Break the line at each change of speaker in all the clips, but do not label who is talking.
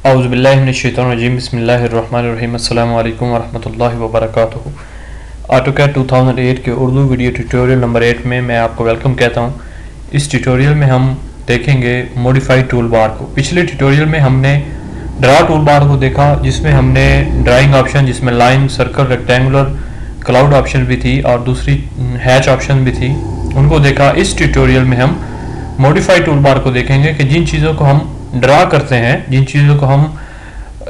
औज़ुबिल्लाहिमिनश्शैतानिर्रजीम बिस्मिल्लाहिर्रहमानिर्रहीम अस्सलामु अलैकुम वरहमतुल्लाहि वबरकातुहू। ऑटोकैड 2008 के उर्दू वीडियो ट्यूटोरियल नंबर 8 में मैं आपको वेलकम कहता हूं। इस ट्यूटोरियल में हम देखेंगे मॉडिफाइड टूल बार को। पिछले ट्यूटोरियल में हमने ड्रा टूल बार को देखा, जिसमें हमने ड्राइंग ऑप्शन, जिसमें line, circle, rectangular, cloud option भी थी और दूसरी हैच ऑप्शन भी थी, उनको देखा। इस ट्यूटोरियल में हम मॉडिफाइड टूल बार को देखेंगे कि जिन चीज़ों को हम ड्रा करते हैं, जिन चीज़ों को हम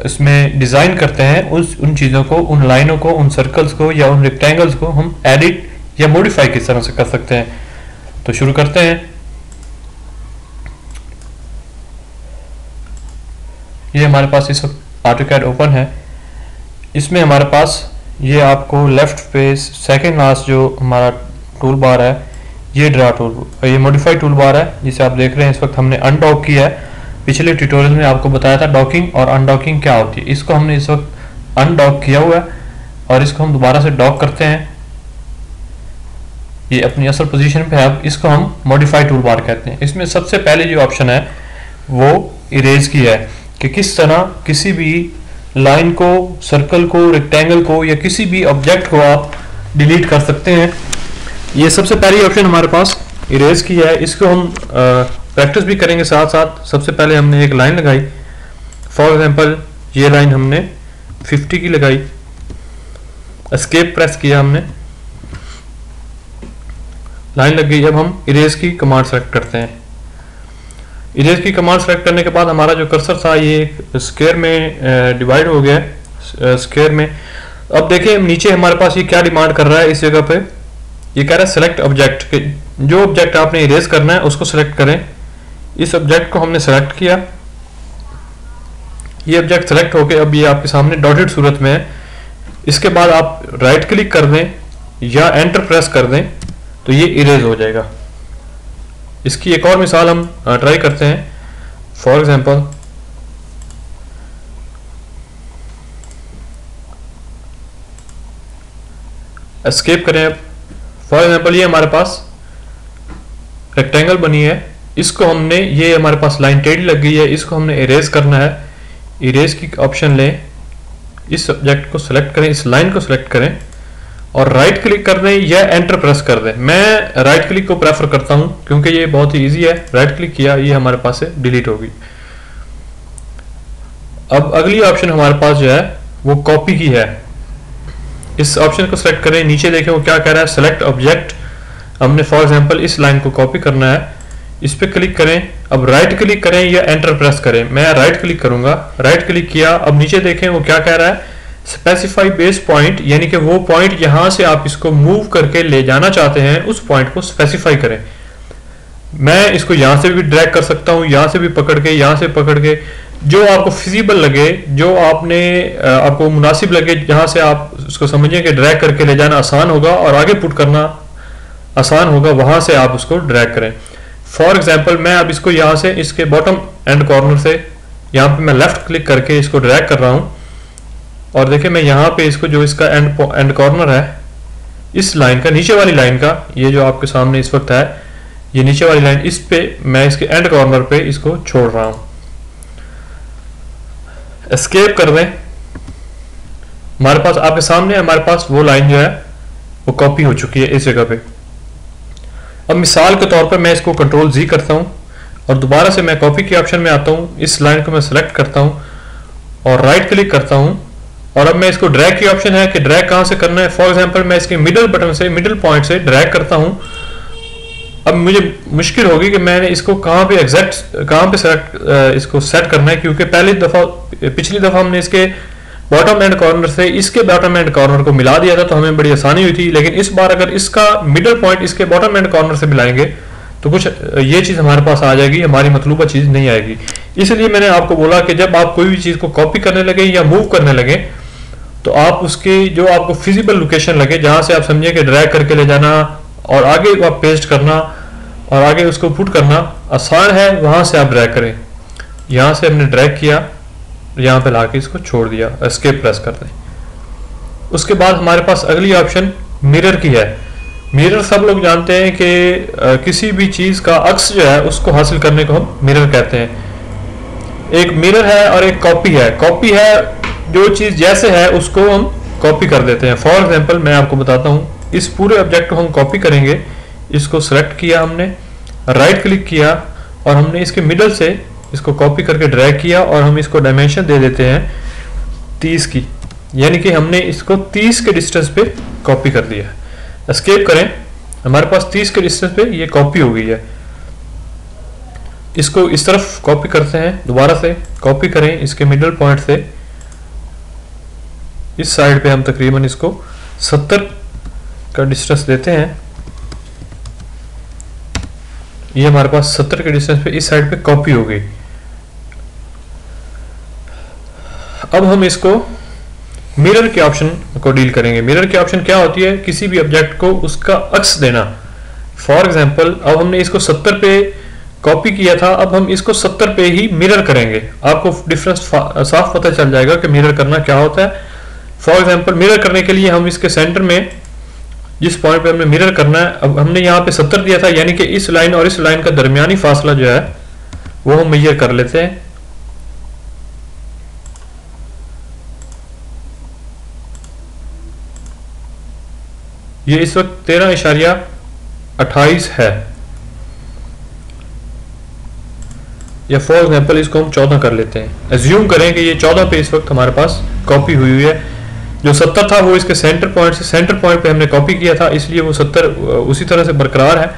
इसमें डिज़ाइन करते हैं, उन चीज़ों को, उन लाइनों को, उन सर्कल्स को या उन रेक्टेंगल्स को हम एडिट या मॉडिफाई किस तरह से कर सकते हैं। तो शुरू करते हैं। ये हमारे पास इस वक्त ऑटोकैड ओपन है। इसमें हमारे पास ये आपको लेफ्ट पे सेकेंड लास्ट जो हमारा टूल बार है, ये ड्रा टूल, ये मॉडिफाइड टूल बार है जिसे आप देख रहे हैं। इस वक्त हमने अनडॉक किया है। पिछले ट्यूटोरियल में आपको बताया था डॉकिंग और अनडॉकिंग क्या होती है। इसको हमने इस वक्त अनडॉक किया हुआ है और इसको हम दोबारा से डॉक करते हैं। ये अपनी असल पोजीशन पे है। अब इसको हम मॉडिफाइड टूल बार कहते हैं। इसमें सबसे पहले जो ऑप्शन है वो इरेज की है, कि किस तरह किसी भी लाइन को, सर्कल को, रेक्टेंगल को या किसी भी ऑब्जेक्ट को आप डिलीट कर सकते हैं। ये सबसे पहली ऑप्शन हमारे पास इरेज की है। इसको हम प्रैक्टिस भी करेंगे साथ साथ। सबसे पहले हमने एक लाइन लगाई, फॉर एग्जांपल ये लाइन हमने 50 की लगाई, एस्केप प्रेस किया हमने, लाइन लग गई। अब हम इरेज की कमांड सेलेक्ट करते हैं। इरेज की कमांड सेलेक्ट करने के बाद हमारा जो कर्सर था ये एक स्क्वायर में डिवाइड हो गया है, स्क्वायर में। अब देखिए नीचे हमारे पास ये क्या डिमांड कर रहा है। इस जगह पे ये कह रहा है सेलेक्ट ऑब्जेक्ट, के जो ऑब्जेक्ट आपने इरेज करना है उसको सेलेक्ट करें। इस ऑब्जेक्ट को हमने सेलेक्ट किया, ये ऑब्जेक्ट सेलेक्ट होके अब ये आपके सामने डॉटेड सूरत में है। इसके बाद आप राइट क्लिक कर दें या एंटर प्रेस कर दें तो ये इरेज हो जाएगा। इसकी एक और मिसाल हम ट्राई करते हैं। फॉर एग्जांपल एस्केप करें। फॉर एग्जांपल ये हमारे पास रेक्टेंगल बनी है, इसको हमने, ये हमारे पास लाइन टेढ़ी लग गई है, इसको हमने इरेज करना है। इरेज की ऑप्शन लें, इस ऑब्जेक्ट को सिलेक्ट करें, इस लाइन को सिलेक्ट करें और राइट क्लिक कर दें या एंटर प्रेस कर दें। मैं राइट क्लिक को प्रेफर करता हूं क्योंकि ये बहुत ही ईजी है। राइट क्लिक किया, ये हमारे पास से डिलीट होगी। अब अगली ऑप्शन हमारे पास जो है वो कॉपी की है। इस ऑप्शन को सिलेक्ट करें, नीचे देखें वो क्या कह रहा है, सेलेक्ट ऑब्जेक्ट। हमने फॉर एग्जांपल इस लाइन को कॉपी करना है, इस पे क्लिक करें। अब राइट क्लिक करें या एंटर प्रेस करें। मैं राइट क्लिक करूंगा, राइट क्लिक किया। अब नीचे देखें वो क्या कह रहा है, स्पेसिफाई बेस पॉइंट, यानी कि वो पॉइंट यहां से आप इसको मूव करके ले जाना चाहते हैं, उस पॉइंट को स्पेसिफाई करें। मैं इसको यहां से भी ड्रैग कर सकता हूं, यहां से भी पकड़ के, यहां से पकड़ के, जो आपको फिजिबल लगे, जो आपको मुनासिब लगे, जहां से आप उसको समझें कि ड्रैग करके ले जाना आसान होगा और आगे पुट करना आसान होगा, वहां से आप उसको ड्रैग करें। फॉर एग्जाम्पल मैं अब इसको यहाँ से, इसके बॉटम एंड कॉर्नर से, यहाँ पे मैं लेफ्ट क्लिक करके इसको ड्रैग कर रहा हूँ और देखिए मैं यहाँ पे इसको, जो इसका एंड कॉर्नर है, इस लाइन का, नीचे वाली लाइन का, ये जो आपके सामने इस वक्त है, ये नीचे वाली लाइन, इस पे मैं इसके एंड कॉर्नर पे इसको छोड़ रहा हूँ। एस्केप कर दें। हमारे पास आपके सामने हमारे पास वो लाइन जो है वो कॉपी हो चुकी है इस जगह पे। अब मिसाल के तौर पर मैं इसको कंट्रोल जी करता हूं और दोबारा से मैं कॉपी के ऑप्शन में आता हूं। इस लाइन को मैं सेलेक्ट करता हूं और राइट क्लिक करता हूं और अब मैं इसको ड्रैग की ऑप्शन है कि ड्रैग कहां से करना है। फॉर एग्जांपल मैं इसके मिडल बटन से, मिडल पॉइंट से ड्रैग करता हूं। अब मुझे मुश्किल होगी कि मैंने इसको कहां पे एग्जैक्ट, कहां पे इसको सेट करना है, क्योंकि पिछली दफा हमने इसके बॉटम एंड कॉर्नर से इसके बॉटम एंड कॉर्नर को मिला दिया था तो हमें बड़ी आसानी हुई थी। लेकिन इस बार अगर इसका मिडल पॉइंट इसके बॉटम एंड कॉर्नर से मिलाएंगे तो कुछ ये चीज हमारे पास आ जाएगी, हमारी मतलूबा चीज नहीं आएगी। इसलिए मैंने आपको बोला कि जब आप कोई भी चीज को कॉपी करने लगे या मूव करने लगे तो आप उसके, जो आपको फिजिबल लोकेशन लगे, जहां से आप समझिए कि ड्रैग करके ले जाना और आगे आप पेस्ट करना और आगे उसको पुट करना आसान है, वहां से आप ड्रैग करें। यहां से हमने ड्रैग किया, यहाँ पे लाके इसको छोड़ दिया, एस्केप प्रेस कर दें। उसके बाद हमारे पास अगली ऑप्शन मिरर की है। मिरर सब लोग जानते हैं कि किसी भी चीज का अक्स जो है उसको हासिल करने को हम मिरर कहते हैं। एक मिरर है और एक कॉपी है। कॉपी है जो चीज जैसे है उसको हम कॉपी कर देते हैं। फॉर एग्जांपल मैं आपको बताता हूं, इस पूरे ऑब्जेक्ट को हम कॉपी करेंगे। इसको सेलेक्ट किया हमने, राइट क्लिक किया और हमने इसके मिडल से इसको कॉपी करके ड्रैग किया और हम इसको डायमेंशन दे देते हैं 30 की, यानी कि हमने इसको 30 के डिस्टेंस पे कॉपी कर दिया। एस्केप करें, हमारे पास 30 के डिस्टेंस पे ये कॉपी हो गई है। इसको इस तरफ कॉपी करते हैं, दोबारा से कॉपी करें इसके मिडल पॉइंट से इस साइड पे हम तकरीबन इसको 70 का डिस्टेंस देते हैं। ये हमारे पास 70 के डिस्टेंस पे इस साइड पे कॉपी हो गई। अब हम इसको मिरर के ऑप्शन को डील करेंगे। मिरर के ऑप्शन क्या होती है? किसी भी ऑब्जेक्ट को उसका अक्स देना। फॉर एग्जांपल अब हमने इसको 70 पे कॉपी किया था, अब हम इसको 70 पे ही मिरर करेंगे। आपको डिफरेंस साफ पता चल जाएगा कि मिरर करना क्या होता है। फॉर एग्जांपल मिरर करने के लिए हम इसके सेंटर में जिस पॉइंट पे हमने मिरर करना है, अब हमने यहाँ पे 70 दिया था, यानी कि इस लाइन और इस लाइन का दरमियानी फासला जो है वो हम मेजर कर लेते हैं। ये इस वक्त 13.28 है, या फॉर एग्जांपल इसको हम 14 कर लेते हैं। एज्यूम करें कि ये 14 पे इस वक्त हमारे पास कॉपी हुई हुई है। जो 70 था वो इसके सेंटर पॉइंट से सेंटर पॉइंट पे हमने कॉपी किया था, इसलिए वो 70 उसी तरह से बरकरार है।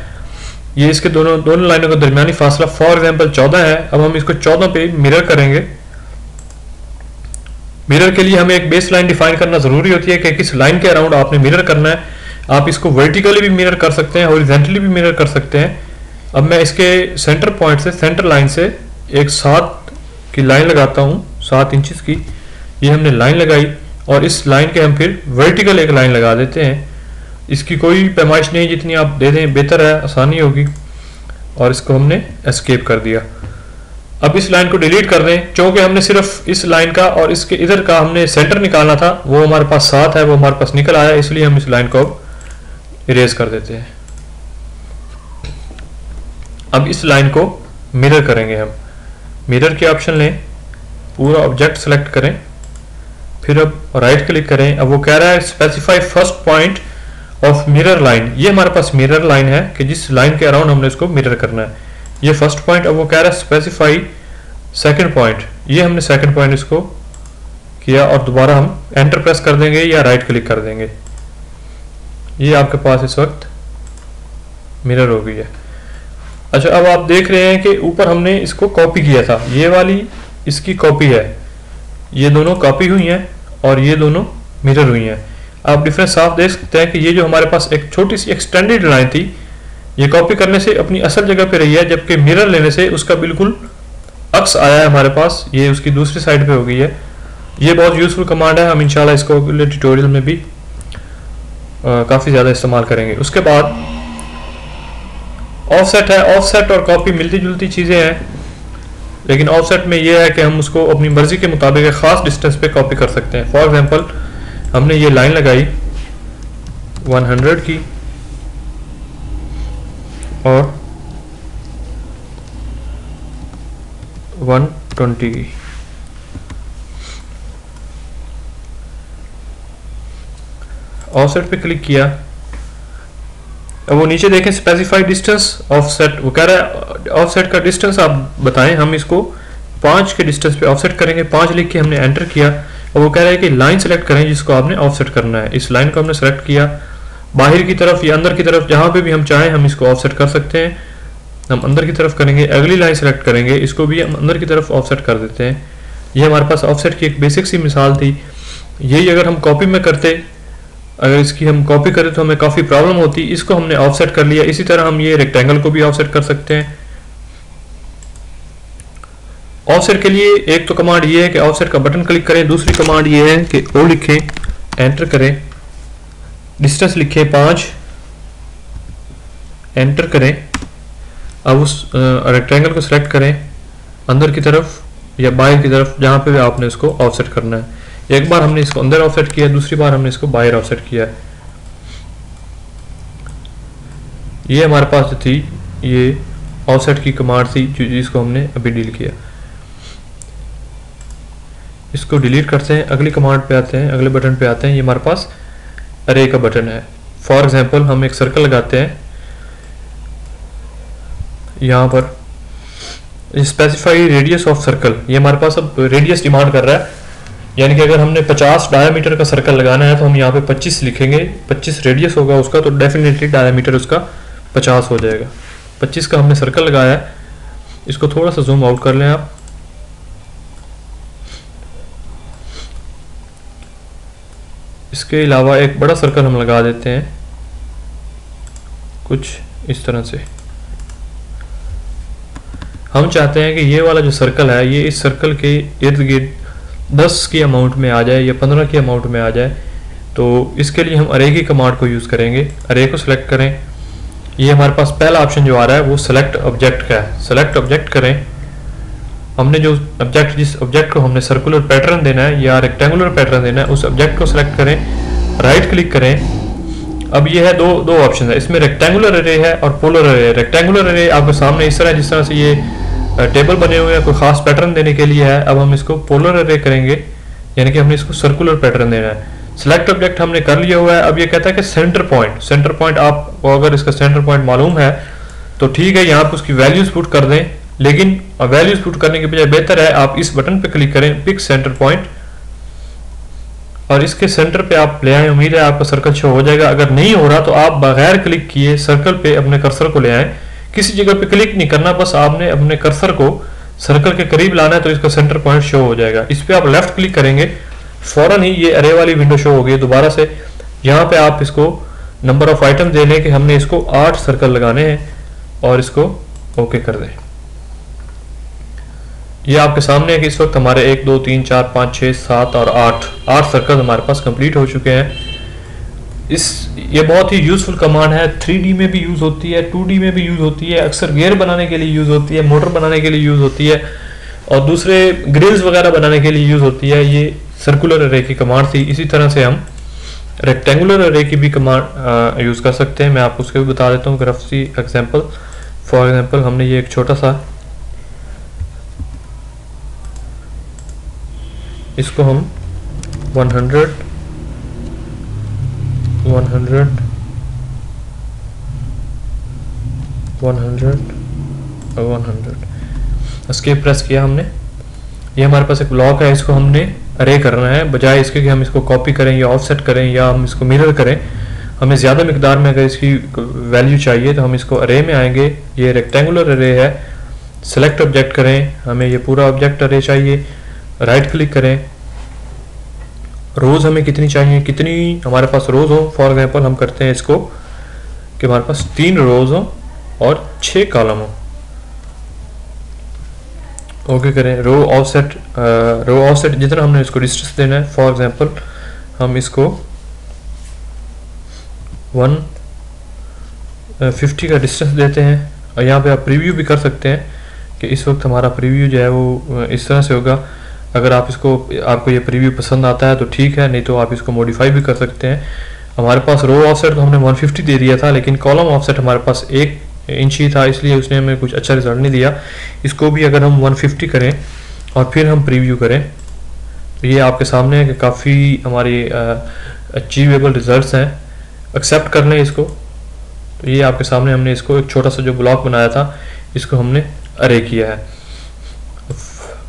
ये इसके दोनों लाइनों का दरमियानी फासला फॉर एग्जांपल 14 है। अब हम इसको 14 पे मिरर करेंगे। मिरर के लिए हमें एक बेस लाइन डिफाइन करना जरूरी होती है कि किस लाइन के अराउंड आपने मिरर करना है। आप इसको वर्टिकली भी मिरर कर सकते हैं, हॉरिजॉन्टली भी मिरर कर सकते हैं। अब मैं इसके सेंटर पॉइंट से, सेंटर लाइन से एक 7 की लाइन लगाता हूँ, 7 इंचेस की। ये हमने लाइन लगाई और इस लाइन के हम फिर वर्टिकल एक लाइन लगा देते हैं। इसकी कोई पैमाइश नहीं, जितनी आप दे दें बेहतर है, आसानी होगी। और इसको हमने एस्केप कर दिया। अब इस लाइन को डिलीट कर दें, क्योंकि हमने सिर्फ इस लाइन का और इसके इधर का हमने सेंटर निकालना था। वो हमारे पास 7 है, वो हमारे पास निकल आया, इसलिए हम इस लाइन को अब इरेज कर देते हैं। अब इस लाइन को मिरर करेंगे हम। मिरर के ऑप्शन लें, पूरा ऑब्जेक्ट सेलेक्ट करें, फिर अब राइट क्लिक करें। अब वो कह रहा है specify first point of mirror line. ये हमारे पास मिरर लाइन है कि जिस लाइन के अराउंड हमने इसको मिरर करना है, ये फर्स्ट पॉइंट। अब वो कह रहा है स्पेसिफाई सेकंड पॉइंट। ये हमने सेकंड पॉइंट इसको किया और दोबारा हम एंटर प्रेस कर देंगे या राइट क्लिक कर देंगे। ये आपके पास इस वक्त मिरर हो गई है। अच्छा, अब आप देख रहे हैं कि ऊपर हमने इसको कॉपी किया था, ये वाली इसकी कॉपी है, ये दोनों कॉपी हुई हैं और ये दोनों मिरर हुई हैं। आप डिफरेंस साफ देख सकते हैं कि ये जो हमारे पास एक छोटी सी एक्सटेंडेड लाइन थी, ये कॉपी करने से अपनी असल जगह पे रही है, जबकि मिरर लेने से उसका बिल्कुल अक्स आया है हमारे पास, ये उसकी दूसरी साइड पे हो गई है। ये बहुत यूजफुल कमांड है, हम इंशाल्लाह इसको अगले ट्यूटोरियल में भी काफ़ी ज़्यादा इस्तेमाल करेंगे। उसके बाद ऑफसेट है। ऑफसेट और कॉपी मिलती जुलती चीज़ें हैं, लेकिन ऑफसेट में ये है कि हम उसको अपनी मर्जी के मुताबिक एक ख़ास डिस्टेंस पे कॉपी कर सकते हैं। फॉर एग्जांपल हमने ये लाइन लगाई 100 की और 120 की। ऑफसेट पे क्लिक किया। अब वो नीचे देखें स्पेसिफाई डिस्टेंस ऑफसेट, वो कह रहा है ऑफसेट का डिस्टेंस आप बताएं। हम इसको 5 के डिस्टेंस पे ऑफसेट करेंगे। 5 लिख के हमने एंटर किया और वो कह रहा है कि लाइन सेलेक्ट करें जिसको आपने ऑफसेट करना है। इस लाइन को हमने सेलेक्ट किया, बाहर की तरफ या अंदर की तरफ जहां पे भी हम चाहें हम इसको ऑफसेट कर सकते हैं। हम अंदर की तरफ करेंगे, अगली लाइन सेलेक्ट करेंगे, इसको भी हम अंदर की तरफ ऑफसेट कर देते हैं। ये हमारे पास ऑफसेट की एक बेसिक सी मिसाल थी। यही अगर हम कॉपी में करते, अगर इसकी हम कॉपी करें तो हमें काफ़ी प्रॉब्लम होती। इसको हमने ऑफसेट कर लिया। इसी तरह हम ये रेक्टेंगल को भी ऑफसेट कर सकते हैं। ऑफसेट के लिए एक तो कमांड ये है कि ऑफसेट का बटन क्लिक करें, दूसरी कमांड ये है कि ओ लिखें, एंटर करें, डिस्टेंस लिखें 5, एंटर करें। अब उस रेक्टेंगल को सिलेक्ट करें, अंदर की तरफ या बाहर की तरफ जहां पे भी आपने इसको ऑफसेट करना है। एक बार हमने इसको अंदर ऑफसेट किया, दूसरी बार हमने इसको बाहर ऑफसेट किया। ये हमारे पास जो थी ये ऑफसेट की कमांड थी जिसको हमने अभी डील किया। इसको डिलीट करते हैं, अगली कमांड पे आते हैं, अगले बटन पे आते हैं। ये हमारे पास अरे का बटन है। फॉर एग्जांपल हम एक सर्कल लगाते हैं यहाँ पर, स्पेसिफाई रेडियस ऑफ सर्कल। ये हमारे पास अब रेडियस डिमांड कर रहा है, यानी कि अगर हमने 50 डायमीटर का सर्कल लगाना है तो हम यहाँ पे 25 लिखेंगे, 25 रेडियस होगा उसका, तो डेफिनेटली डायमीटर उसका 50 हो जाएगा। 25 का हमने सर्कल लगाया है। इसको थोड़ा सा जूम आउट कर लें आप। इसके अलावा एक बड़ा सर्कल हम लगा देते हैं कुछ इस तरह से। हम चाहते हैं कि ये वाला जो सर्कल है ये इस सर्कल के इर्द गिर्द 10 की अमाउंट में आ जाए या 15 की अमाउंट में आ जाए। तो इसके लिए हम अरे की कमांड को यूज़ करेंगे। अरे को सिलेक्ट करें। ये हमारे पास पहला ऑप्शन जो आ रहा है वो सेलेक्ट ऑब्जेक्ट का है। सेलेक्ट ऑब्जेक्ट करें। हमने जो ऑब्जेक्ट, जिस ऑब्जेक्ट को हमने सर्कुलर पैटर्न देना है या रेक्टेंगुलर पैटर्न देना है, उस ऑब्जेक्ट को सिलेक्ट करें, राइट क्लिक करें। अब ये है दो ऑप्शन है इसमें, रेक्टेंगुलर अरे है और पोलर अरे। रेक्टेंगुलर अरे आपके सामने इस तरह, जिस तरह से ये टेबल बने हुए हैं कोई खास पैटर्न देने के लिए है। अब हम इसको पोलर अरे करेंगे, यानी कि हमने इसको सर्कुलर पैटर्न देना है। सिलेक्ट ऑब्जेक्ट हमने कर लिया हुआ है। अब ये कहता है कि सेंटर पॉइंट, सेंटर पॉइंट आपको अगर इसका सेंटर पॉइंट मालूम है तो ठीक है, यहाँ पे उसकी वैल्यूज पुट कर दें। लेकिन वैल्यूज पुट करने के बजाय बेहतर है आप इस बटन पे क्लिक करें, पिक सेंटर पॉइंट, और इसके सेंटर पे आप ले आए। उम्मीद है आपका सर्कल शो हो जाएगा। अगर नहीं हो रहा तो आप बगैर क्लिक किए सर्कल पे अपने कर्सर को ले आए। किसी जगह पे क्लिक नहीं करना, बस आपने अपने कर्सर को सर्कल के करीब लाना है तो इसका सेंटर पॉइंट शो हो जाएगा। इस पे आप लेफ्ट क्लिक करेंगे, फौरन ही ये अरे वाली विंडो शो होगी दोबारा से। यहाँ पे आप इसको नंबर ऑफ आइटम दे लें कि हमने इसको 8 सर्कल लगाने हैं और इसको ओके कर दें। ये आपके सामने है कि इस वक्त हमारे 1 2 3 4 5 6 7 और 8 सर्कल हमारे पास कंप्लीट हो चुके हैं। ये बहुत ही यूजफुल कमांड है। 3D में भी यूज होती है, 2D में भी यूज होती है, अक्सर गियर बनाने के लिए यूज होती है, मोटर बनाने के लिए यूज होती है और दूसरे ग्रिल्स वगैरह बनाने के लिए यूज होती है। ये सर्कुलर अरे की कमांड थी। इसी तरह से हम रेक्टेंगुलर अरे की भी कमांड यूज कर सकते हैं। मैं आपको उसके भी बता देता हूँ ग्राफ सी एग्जाम्पल। फॉर एग्जाम्पल हमने ये एक छोटा सा, इसको हम 100 100 100 100 एस्केप प्रेस किया हमने। ये हमारे पास एक ब्लॉक है, इसको हमने अरे करना है। बजाय इसके कि हम इसको कॉपी करें या ऑफसेट करें या हम इसको मिरर करें, हमें ज़्यादा मिकदार में अगर इसकी वैल्यू चाहिए तो हम इसको अरे में आएंगे। ये रेक्टेंगुलर अरे है। सेलेक्ट ऑब्जेक्ट करें, हमें ये पूरा ऑब्जेक्ट अरे चाहिए। राइट क्लिक करें। रोज़ हमें कितनी चाहिए, कितनी हमारे पास रोज़ हो। फॉर एग्जांपल हम करते हैं इसको कि हमारे पास 3 रोज़ हो और 6 कॉलम हो। ओके करें। रो ऑफसेट जितना हमने इसको डिस्टेंस देना है, फॉर एग्जांपल हम इसको 150 का डिस्टेंस देते हैं। और यहाँ पे आप प्रीव्यू भी कर सकते हैं कि इस वक्त हमारा प्रीव्यू जो है वो इस तरह से होगा। अगर आपको ये प्रीव्यू पसंद आता है तो ठीक है, नहीं तो आप इसको मॉडिफाई भी कर सकते हैं। हमारे पास रो ऑफसेट तो हमने 150 दे दिया था, लेकिन कॉलम ऑफसेट हमारे पास 1 इंच ही था, इसलिए उसने हमें कुछ अच्छा रिजल्ट नहीं दिया। इसको भी अगर हम 150 करें और फिर हम प्रीव्यू करें तो ये आपके सामने है कि काफ़ी हमारी अचीवेबल रिजल्ट्स हैं। एक्सेप्ट कर लें इसको। तो ये आपके सामने हमने इसको एक छोटा सा जो ब्लॉक बनाया था इसको हमने अरे किया है।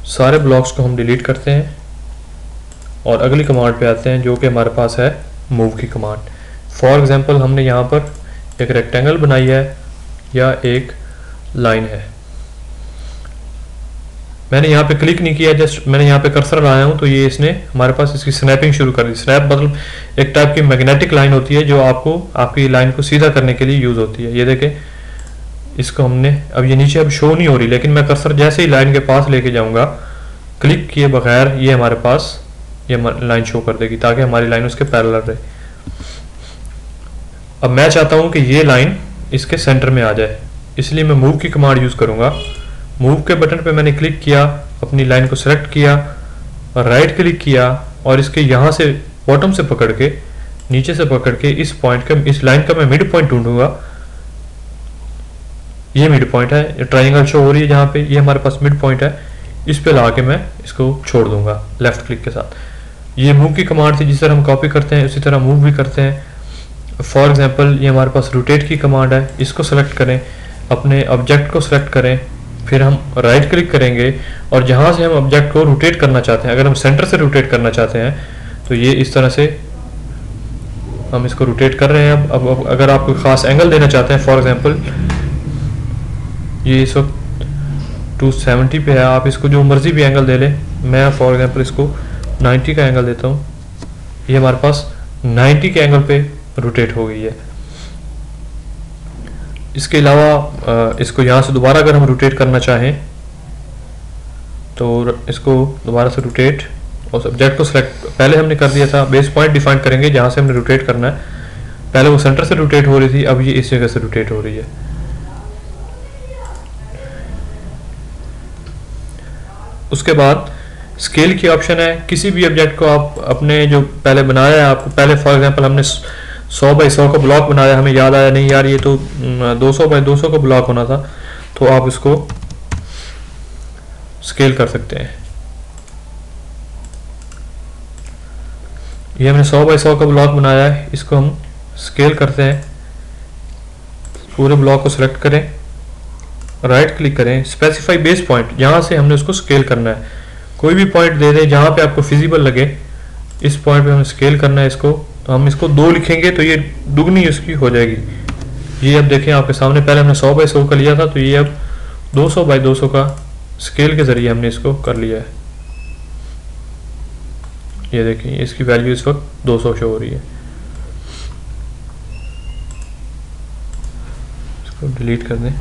सारे ब्लॉक्स को हम डिलीट करते हैं और अगली कमांड पे आते हैं जो कि हमारे पास है मूव की कमांड। फॉर एग्जांपल हमने यहाँ पर एक रेक्टेंगल बनाई है या एक लाइन है। मैंने यहाँ पे क्लिक नहीं किया, जस्ट मैंने यहाँ पे कर्सर लाया हूँ तो ये इसने हमारे पास इसकी स्नैपिंग शुरू कर दी। स्नैप मतलब एक टाइप की मैग्नेटिक लाइन होती है जो आपको आपकी लाइन को सीधा करने के लिए यूज होती है। ये देखें, इसको हमने अब ये नीचे अब शो नहीं हो रही, लेकिन मैं कर्सर जैसे ही लाइन के पास लेके जाऊंगा क्लिक किए बगैर ये हमारे पास ये लाइन शो कर देगी ताकि हमारी लाइन उसके पैरेलल रहे। अब मैं चाहता हूं कि ये लाइन इसके सेंटर में आ जाए, इसलिए मैं मूव की कमांड यूज करूंगा। मूव के बटन पे मैंने क्लिक किया, अपनी लाइन को सेलेक्ट किया और राइट क्लिक किया और इसके यहाँ से बॉटम से पकड़ के नीचे से पकड़ के इस पॉइंट का, इस लाइन का मैं मिड पॉइंट ढूंढूंगा। ये मिड पॉइंट है, ट्राइंगल शो हो रही है जहाँ पे, ये हमारे पास मिड पॉइंट है। इस पे ला के मैं इसको छोड़ दूंगा लेफ्ट क्लिक के साथ। ये मूव की कमांड थी, जिस तरह हम कॉपी करते हैं उसी तरह मूव भी करते हैं। फॉर एग्जांपल ये हमारे पास रोटेट की कमांड है, इसको सेलेक्ट करें, अपने ऑब्जेक्ट को सेलेक्ट करें, फिर हम राइट क्लिक करेंगे और जहाँ से हम ऑब्जेक्ट को रोटेट करना चाहते हैं, अगर हम सेंटर से रोटेट करना चाहते हैं तो ये इस तरह से हम इसको रोटेट कर रहे हैं। अब अगर आप कोई ख़ास एंगल देना चाहते हैं, फॉर एग्जांपल ये इस वक्त 270 पे है, आप इसको जो मर्जी भी एंगल दे लें। मैं फॉर एग्जांपल इसको 90 का एंगल देता हूँ, ये हमारे पास 90 के एंगल पे रोटेट हो गई है। इसके अलावा इसको यहाँ से दोबारा अगर हम रोटेट करना चाहें तो इसको दोबारा से रोटेट और सब्जेक्ट को सिलेक्ट, पहले हमने कर दिया था, बेस पॉइंट डिफाइन करेंगे जहाँ से हमने रोटेट करना है। पहले वो सेंटर से रोटेट हो रही थी, अब ये इस जगह से रोटेट हो रही है। उसके बाद स्केल की ऑप्शन है, किसी भी ऑब्जेक्ट को आप अपने जो पहले बनाया है, आपको पहले फॉर एग्जांपल हमने 100 बाई 100 का ब्लॉक बनाया, हमें याद आया नहीं यार ये तो 200 बाई 200 का ब्लॉक होना था, तो आप इसको स्केल कर सकते हैं। ये हमने 100 बाई 100 का ब्लॉक बनाया है, इसको हम स्केल करते हैं। पूरे ब्लॉक को सिलेक्ट करें, राइट क्लिक करें, स्पेसिफाई बेस पॉइंट, जहाँ से हमने उसको स्केल करना है। कोई भी पॉइंट दे दें जहाँ पे आपको फिजिबल लगे, इस पॉइंट पे हमें स्केल करना है इसको। तो हम इसको 2 लिखेंगे तो ये दुगनी इसकी हो जाएगी। ये अब देखें आपके सामने, पहले हमने 100 बाई 100 का लिया था, तो ये अब 200 बाई 200 का स्केल के जरिए हमने इसको कर लिया है। ये देखें इसकी वैल्यू इस वक्त 200 शो हो रही है। इसको डिलीट कर दें।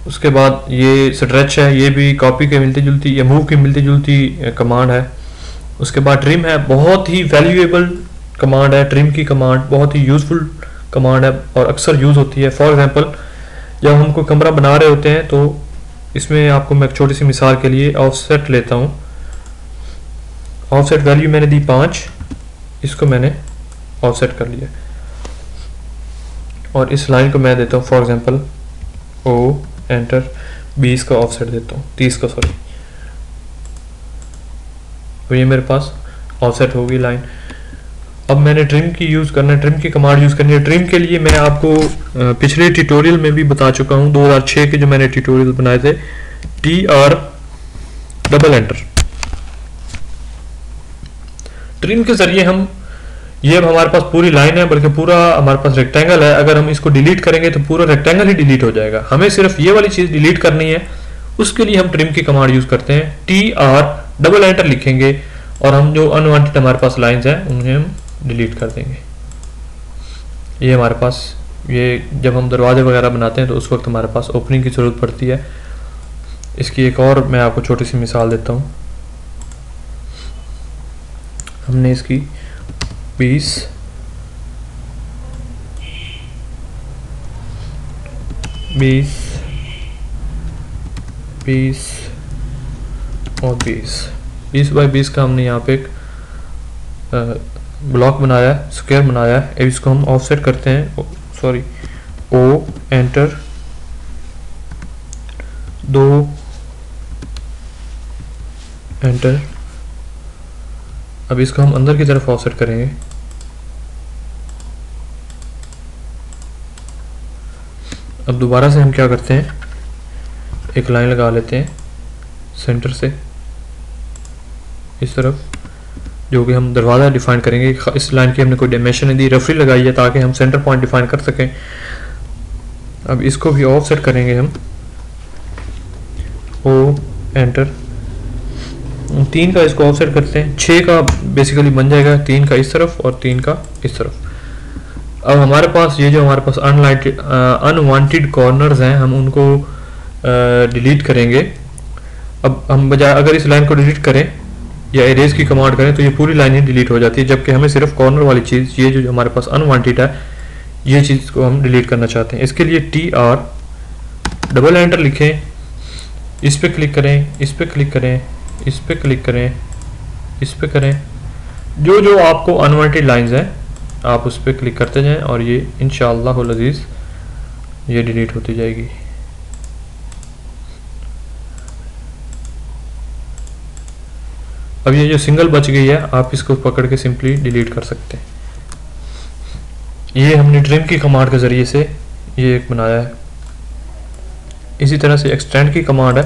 उसके बाद ये स्ट्रेच है, ये भी कॉपी के मिलती जुलती या मूव की मिलती जुलती कमांड है। उसके बाद ट्रिम है, बहुत ही वैल्यूएबल कमांड है। ट्रिम की कमांड बहुत ही यूजफुल कमांड है और अक्सर यूज होती है। फॉर एग्जांपल जब हम कोई कमरा बना रहे होते हैं तो इसमें आपको मैं एक छोटी सी मिसाल के लिए ऑफसेट लेता हूँ। ऑफसेट वैल्यू मैंने दी 5, इसको मैंने ऑफसेट कर लिया और इस लाइन को मैं देता हूँ फॉर एग्जांपल ओ एंटर 20 का ऑफसेट देता हूँ, 30 का सॉरी। तो ये मेरे पास ऑफसेट होगी लाइन। अब मैंने ट्रिम की यूज़ करना है, ट्रिम की कमांड यूज़ करनी है। ट्रिम के लिए मैं आपको पिछले ट्यूटोरियल में भी बता चुका हूँ, 2006 के जो मैंने ट्यूटोरियल बनाए थे, TR डबल एंटर। ट्रिम के जरिए हम, ये अब हमारे पास पूरी लाइन है, बल्कि पूरा हमारे पास रेक्टेंगल है। अगर हम इसको डिलीट करेंगे तो पूरा रेक्टेंगल ही डिलीट हो जाएगा। हमें सिर्फ ये वाली चीज़ डिलीट करनी है, उसके लिए हम ट्रिम की कमांड यूज़ करते हैं। TR डबल एंटर लिखेंगे और हम जो अनवांटेड हमारे पास लाइंस हैं उन्हें हम डिलीट कर देंगे। ये हमारे पास, ये जब हम दरवाजे वगैरह बनाते हैं तो उस वक्त हमारे पास ओपनिंग की ज़रूरत पड़ती है। इसकी एक और मैं आपको छोटी सी मिसाल देता हूँ। हमने इसकी 20 और 20 बाई 20 का हमने यहाँ पे एक ब्लॉक बनाया है, स्क्वायर बनाया है। अब इसको हम ऑफसेट करते हैं, सॉरी ओ एंटर 2 एंटर। अब इसको हम अंदर की तरफ ऑफसेट करेंगे। अब दोबारा से हम क्या करते हैं, एक लाइन लगा लेते हैं सेंटर से इस तरफ, जो कि हम दरवाज़ा डिफाइन करेंगे। इस लाइन की हमने कोई डायमेंशन नहीं दी, रफली लगाई है ताकि हम सेंटर पॉइंट डिफाइन कर सकें। अब इसको भी ऑफसेट करेंगे हम, ओ एंटर 3 का इसको ऑफसेट करते हैं। 6 का बेसिकली बन जाएगा, 3 का इस तरफ और 3 का इस तरफ। अब हमारे पास ये जो हमारे पास अनवांटेड कॉर्नर्स हैं, हम उनको डिलीट करेंगे। अब हम बजाय अगर इस लाइन को डिलीट करें या इरेज की कमांड करें तो ये पूरी लाइन ही डिलीट हो जाती है, जबकि हमें सिर्फ कॉर्नर वाली चीज़, ये जो हमारे पास अनवांटेड है, ये चीज़ को हम डिलीट करना चाहते हैं। इसके लिए TR डबल एंटर लिखें, इस पे क्लिक करें, इस पे क्लिक करें, इस पे क्लिक करें, इस पे करें। जो जो आपको अनवांटेड लाइंस हैं आप उस पर क्लिक करते जाएं और ये इंशाअल्लाह अज़ीज़ ये डिलीट होती जाएगी। अब ये जो सिंगल बच गई है आप इसको पकड़ के सिंपली डिलीट कर सकते हैं। ये हमने ट्रिम की कमांड के ज़रिए से ये एक बनाया है। इसी तरह से एक्सटेंड की कमांड है।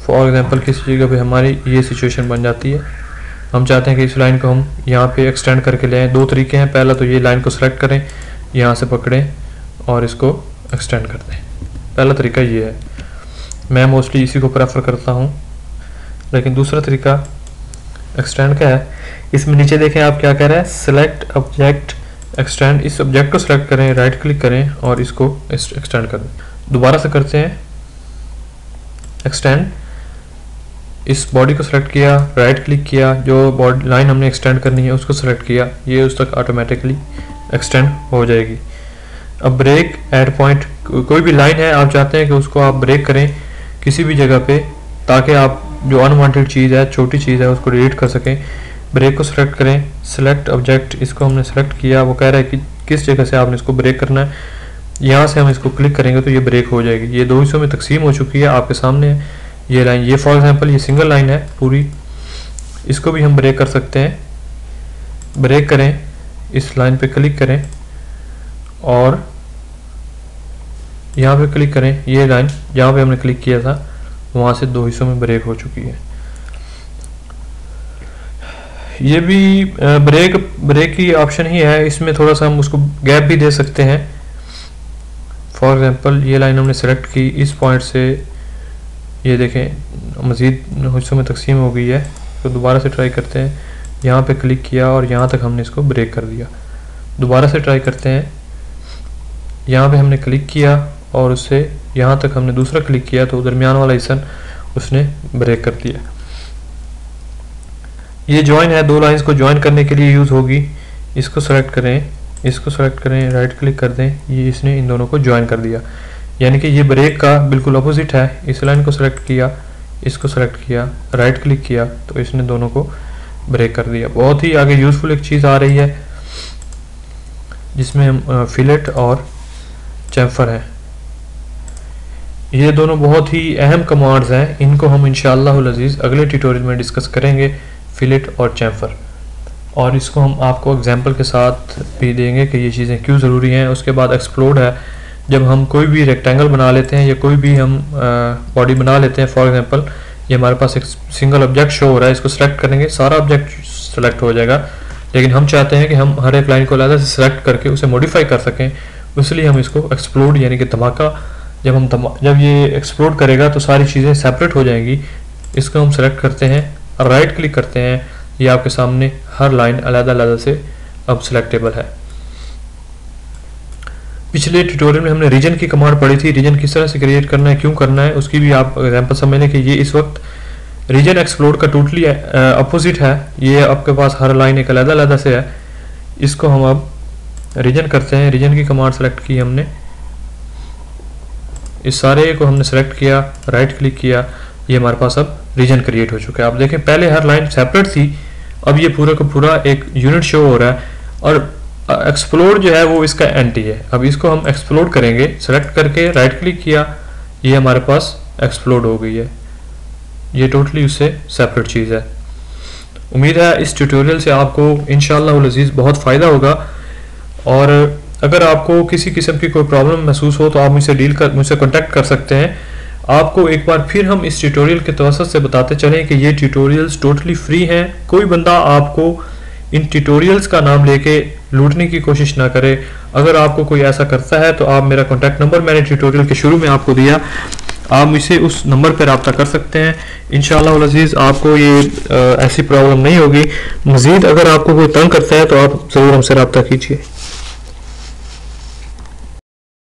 फॉर एग्जांपल किसी जगह पे हमारी ये सिचुएशन बन जाती है, हम चाहते हैं कि इस लाइन को हम यहाँ पे एक्सटेंड करके ले आएँ। दो तरीके हैं, पहला तो ये लाइन को सेलेक्ट करें, यहाँ से पकड़ें और इसको एक्सटेंड कर दें। पहला तरीका ये है, मैं मोस्टली इसी को प्रेफर करता हूँ। लेकिन दूसरा तरीका एक्सटेंड का है। इसमें नीचे देखें आप क्या कह रहा है, सेलेक्ट ऑब्जेक्ट एक्सटेंड। इस ऑब्जेक्ट को सेलेक्ट करें, राइट क्लिक करें और इसको एक्सटेंड कर दें। दोबारा से करते हैं एक्सटेंड। इस बॉडी को सेलेक्ट किया, राइट क्लिक किया, जो बॉडी लाइन हमने एक्सटेंड करनी है उसको सेलेक्ट किया, ये उस तक ऑटोमेटिकली एक्सटेंड हो जाएगी। अब ब्रेक एट पॉइंट, कोई भी लाइन है आप चाहते हैं कि उसको आप ब्रेक करें किसी भी जगह पे, ताकि आप जो अनवांटेड चीज़ है, छोटी चीज़ है, उसको डिलीट कर सकें। ब्रेक को सेलेक्ट करें, सेलेक्ट ऑब्जेक्ट, इसको हमने सेलेक्ट किया, वो कह रहा है कि किस जगह से आपने इसको ब्रेक करना है। यहाँ से हम इसको क्लिक करेंगे तो ये ब्रेक हो जाएगी। ये दो हिस्सों में तकसीम हो चुकी है, आपके सामने है ये लाइन। ये फॉर एग्जांपल ये सिंगल लाइन है पूरी, इसको भी हम ब्रेक कर सकते हैं। ब्रेक करें, इस लाइन पे क्लिक करें और यहाँ पे क्लिक करें। ये लाइन जहाँ पे हमने क्लिक किया था वहाँ से दो हिस्सों में ब्रेक हो चुकी है। ये भी ब्रेक की ऑप्शन ही है, इसमें थोड़ा सा हम उसको गैप भी दे सकते हैं। फॉर एग्जांपल ये लाइन हमने सेलेक्ट की, इस पॉइंट से ये देखें मज़ीद हिस्सों में तकसीम हो गई है। तो दोबारा से ट्राई करते हैं, यहाँ पे क्लिक किया और यहाँ तक हमने इसको ब्रेक कर दिया। दोबारा से ट्राई करते हैं, यहाँ पे हमने क्लिक किया और उससे यहाँ तक हमने दूसरा क्लिक किया तो दरमियान वाला हिस्सा उसने ब्रेक कर दिया। ये जॉइन है, दो लाइंस को जॉइन करने के लिए यूज़ होगी। इसको सेलेक्ट करें, इसको सेलेक्ट करें, राइट क्लिक कर दें, ये इसने इन दोनों को जॉइन कर दिया। यानी कि ये ब्रेक का बिल्कुल अपोजिट है। इस लाइन को सेलेक्ट किया, इसको सेलेक्ट किया, राइट क्लिक किया तो इसने दोनों को ब्रेक कर दिया। बहुत ही आगे यूज़फुल एक चीज़ आ रही है जिसमें हम फिलेट और चैम्फर है। ये दोनों बहुत ही अहम कमांड्स हैं, इनको हम इंशाअल्लाह अज़ीज़ अगले ट्यूटोरियल में डिस्कस करेंगे, फिलेट और चैम्फर। और इसको हम आपको एग्जांपल के साथ भी देंगे कि ये चीज़ें क्यों ज़रूरी हैं। उसके बाद एक्सप्लोड है, जब हम कोई भी रेक्टेंगल बना लेते हैं या कोई भी हम बॉडी बना लेते हैं। फॉर एग्जांपल ये हमारे पास एक सिंगल ऑब्जेक्ट शो हो रहा है, इसको सेलेक्ट करेंगे, सारा ऑब्जेक्ट सेलेक्ट हो जाएगा। लेकिन हम चाहते हैं कि हम हर एक लाइन को अलग से सेलेक्ट करके उसे मॉडिफाई कर सकें, इसलिए हम इसको एक्सप्लोड यानी कि धमाका, जब ये एक्सप्लोड करेगा तो सारी चीज़ें सेपरेट हो जाएंगी। इसको हम सेलेक्ट करते हैं, राइट क्लिक करते हैं, ये आपके सामने हर लाइन अलग-अलग से अब सिलेक्टेबल है। पिछले ट्यूटोरियल में हमने रीजन की कमांड पढ़ी थी, रीजन किस तरह से क्रिएट करना है, क्यों करना है, उसकी भी आप एग्जांपल समझ लें कि ये इस वक्त रीजन एक्सप्लोड का टोटली अपोजिट है। ये आपके पास हर लाइन एक अलग-अलग से है। इसको हम अब रीजन करते हैं, रीजन की कमांड सेलेक्ट की हमने, इस सारे को हमने सेलेक्ट किया, राइट क्लिक किया, ये हमारे पास अब रीजन क्रिएट हो चुका है। आप देखें पहले हर लाइन सेपरेट थी, अब ये पूरा का पूरा एक यूनिट शो हो रहा है। और एक्सप्लोड जो है वो इसका एंटी है। अब इसको हम एक्सप्लोड करेंगे, सेलेक्ट करके राइट क्लिक किया, ये हमारे पास एक्सप्लोड हो गई है। ये टोटली उससे सेपरेट चीज़ है। उम्मीद है इस ट्यूटोरियल से आपको इंशाअल्लाह अज़ीज़ बहुत फ़ायदा होगा। और अगर आपको किसी किस्म की कोई प्रॉब्लम महसूस हो तो आप मुझसे कॉन्टैक्ट कर सकते हैं। आपको एक बार फिर हम इस ट्यूटोरियल के तवज्जुह से बताते चलें कि ये ट्यूटोरियल्स टोटली फ्री हैं। कोई बंदा आपको इन ट्यूटोरियल्स का नाम लेके लूटने की कोशिश ना करे। अगर आपको कोई ऐसा करता है तो आप मेरा कॉन्टैक्ट नंबर मैंने ट्यूटोरियल के शुरू में आपको दिया, आप मुझसे उस नंबर पर रब्ता कर सकते हैं। इंशाअल्लाह अज़ीज़ आपको ये ऐसी प्रॉब्लम नहीं होगी। मज़ीद अगर आपको कोई तंग करता है तो आप ज़रूर हमसे रब्ता कीजिए।